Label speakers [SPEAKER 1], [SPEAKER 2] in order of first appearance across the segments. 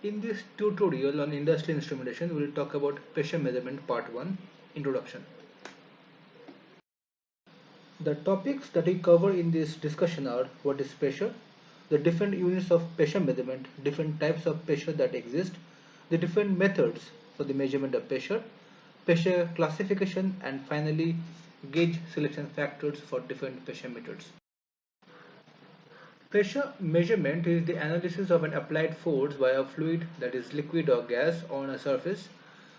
[SPEAKER 1] In this tutorial on industrial instrumentation, we will talk about pressure measurement part 1, Introduction. The topics that we cover in this discussion are what is pressure, the different units of pressure measurement, different types of pressure that exist, the different methods for the measurement of pressure, pressure classification, and finally gauge selection factors for different pressure methods. Pressure measurement is the analysis of an applied force by a fluid, that is liquid or gas, on a surface.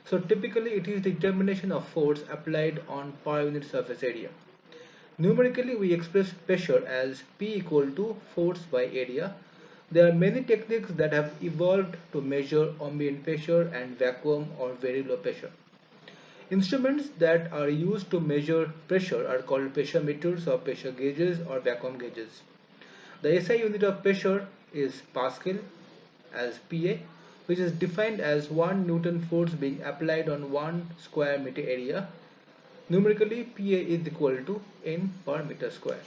[SPEAKER 1] So typically it is the determination of force applied on per unit surface area. Numerically we express pressure as P equal to force by area. There are many techniques that have evolved to measure ambient pressure and vacuum or very low pressure. Instruments that are used to measure pressure are called pressure meters or pressure gauges or vacuum gauges. The SI unit of pressure is Pascal as PA, which is defined as 1 Newton force being applied on 1 square meter area. Numerically, PA is equal to N per meter square.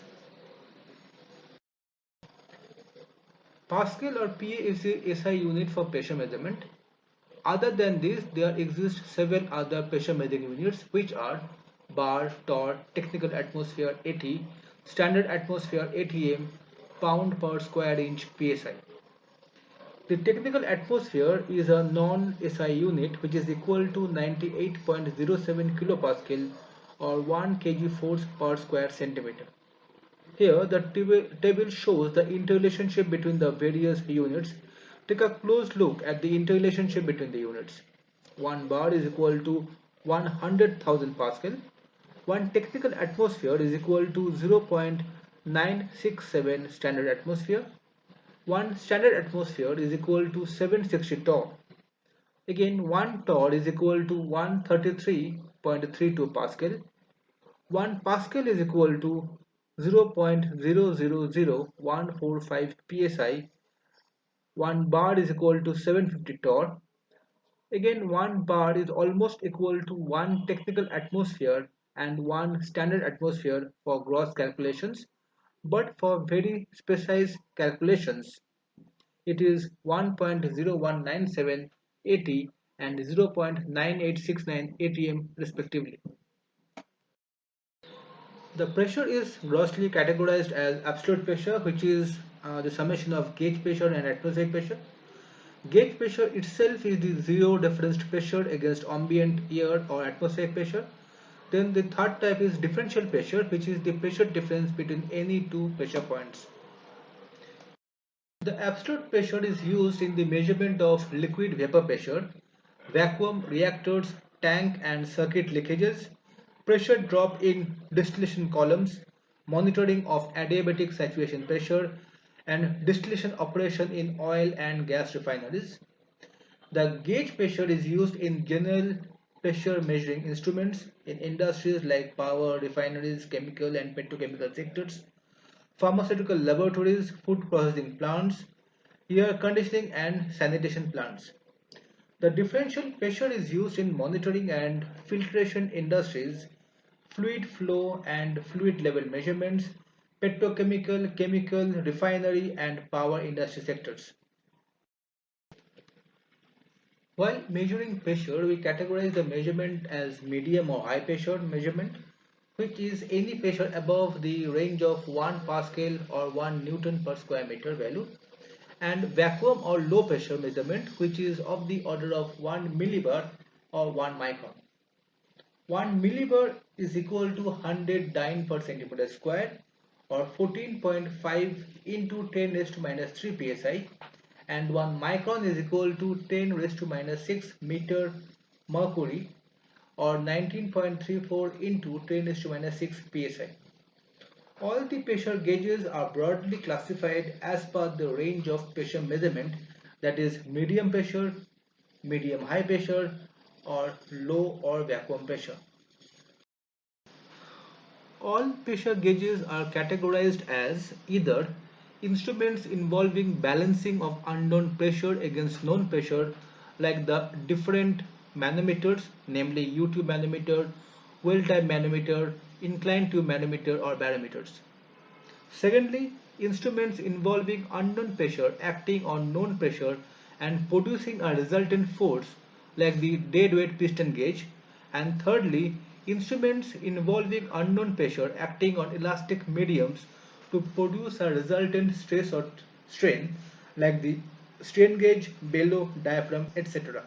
[SPEAKER 1] Pascal or PA is the SI unit for pressure measurement. Other than this, there exist several other pressure measuring units which are bar, torr, technical atmosphere AT, standard atmosphere ATM, pound per square inch PSI. The technical atmosphere is a non-SI unit which is equal to 98.07 kilopascal or 1 kg force per square centimeter. Here the table shows the interrelationship between the various units. Take a close look at the interrelationship between the units. 1 bar is equal to 100,000 Pascal. 1 technical atmosphere is equal to 0.967 standard atmosphere. 1 standard atmosphere is equal to 760 torr. Again, 1 torr is equal to 133.32 Pascal. 1 Pascal is equal to 0.000145 psi. 1 bar is equal to 750 torr. Again, 1 bar is almost equal to 1 technical atmosphere and 1 standard atmosphere for gross calculations, but for very precise calculations it is 1.0197 AT and 0.9869 ATM respectively. The pressure is grossly categorized as absolute pressure, which is the summation of gauge pressure and atmospheric pressure. Gauge pressure itself is the zero difference pressure against ambient air or atmospheric pressure. Then the third type is differential pressure, which is the pressure difference between any two pressure points. The absolute pressure is used in the measurement of liquid vapor pressure, vacuum reactors, tank and circuit leakages, pressure drop in distillation columns, monitoring of adiabatic saturation pressure, and distillation operation in oil and gas refineries. The gauge pressure is used in general pressure measuring instruments in industries like power, refineries, chemical and petrochemical sectors, pharmaceutical laboratories, food processing plants, air conditioning and sanitation plants. The differential pressure is used in monitoring and filtration industries, fluid flow and fluid level measurements, petrochemical, chemical, refinery and power industry sectors. While measuring pressure, we categorize the measurement as medium or high pressure measurement, which is any pressure above the range of 1 Pascal or 1 Newton per square meter value, and vacuum or low pressure measurement, which is of the order of 1 millibar or 1 micron. 1 millibar is equal to 100 dyne per centimeter square or 14.5 into 10 raised to minus 3 psi, and 1 micron is equal to 10 raised to minus 6 meter mercury or 19.34 into 10 raised to minus 6 psi. All the pressure gauges are broadly classified as per the range of pressure measurement, that is medium pressure, medium high pressure or low or vacuum pressure. All pressure gauges are categorized as either instruments involving balancing of unknown pressure against known pressure, like the different manometers, namely U-tube manometer, well-type manometer, inclined tube manometer or barometers. Secondly, instruments involving unknown pressure acting on known pressure, and producing a resultant force like the deadweight piston gauge, and thirdly, instruments involving unknown pressure acting on elastic mediums to produce a resultant stress or strain like the strain gauge, bellow, diaphragm, etc.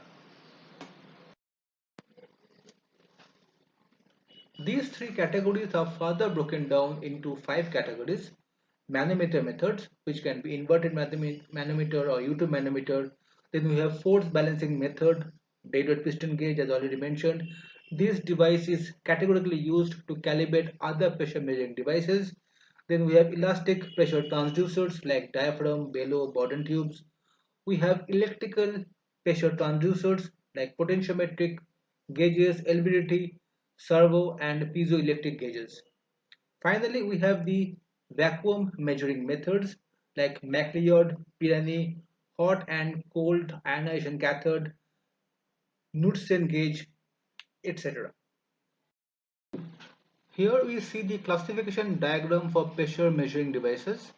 [SPEAKER 1] These three categories are further broken down into five categories: manometer methods, which can be inverted manometer or U-tube manometer. Then we have force balancing method, deadweight piston gauge, as already mentioned. This device is categorically used to calibrate other pressure measuring devices. Then we have elastic pressure transducers like diaphragm, bellow, Bourdon tubes. We have electrical pressure transducers like potentiometric gauges, LVDT, servo, and piezoelectric gauges. Finally, we have the vacuum measuring methods like MacLeod, Pirani, hot and cold ionization cathode, Knudsen gauge, etc. Here we see the classification diagram for pressure measuring devices.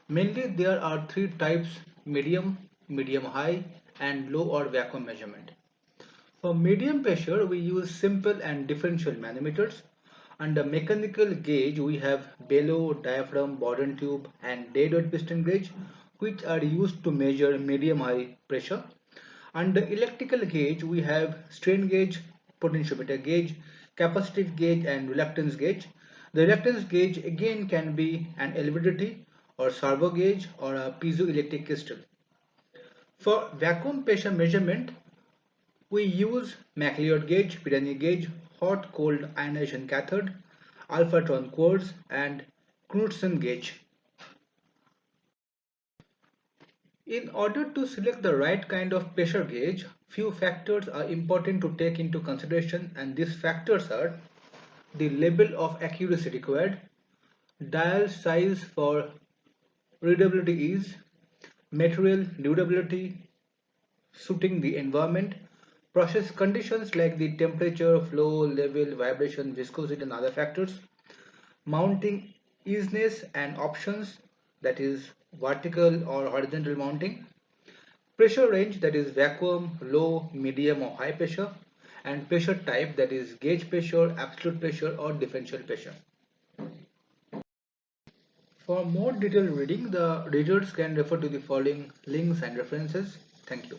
[SPEAKER 1] Mainly there are three types: medium, medium high, and low or vacuum measurement. For medium pressure, we use simple and differential manometers. Under mechanical gauge, we have bellow, diaphragm, Bourdon tube, and deadweight piston gauge, which are used to measure medium-high pressure. Under electrical gauge, we have strain gauge, potentiometer gauge, capacitive gauge, and reluctance gauge. The reluctance gauge again can be an LVDT or servo gauge or a piezoelectric crystal. For vacuum pressure measurement, we use MacLeod gauge, Pirani gauge, hot-cold ionization cathode, alphatron quartz, and Knudsen gauge. In order to select the right kind of pressure gauge, few factors are important to take into consideration, and these factors are the level of accuracy required, dial size for readability ease, material durability suiting the environment, process conditions like the temperature, flow, level, vibration, viscosity, and other factors, mounting easiness and options, that is vertical or horizontal mounting, pressure range, that is vacuum, low, medium, or high pressure, and pressure type, that is gauge pressure, absolute pressure, or differential pressure. For more detailed reading, the readers can refer to the following links and references. Thank you.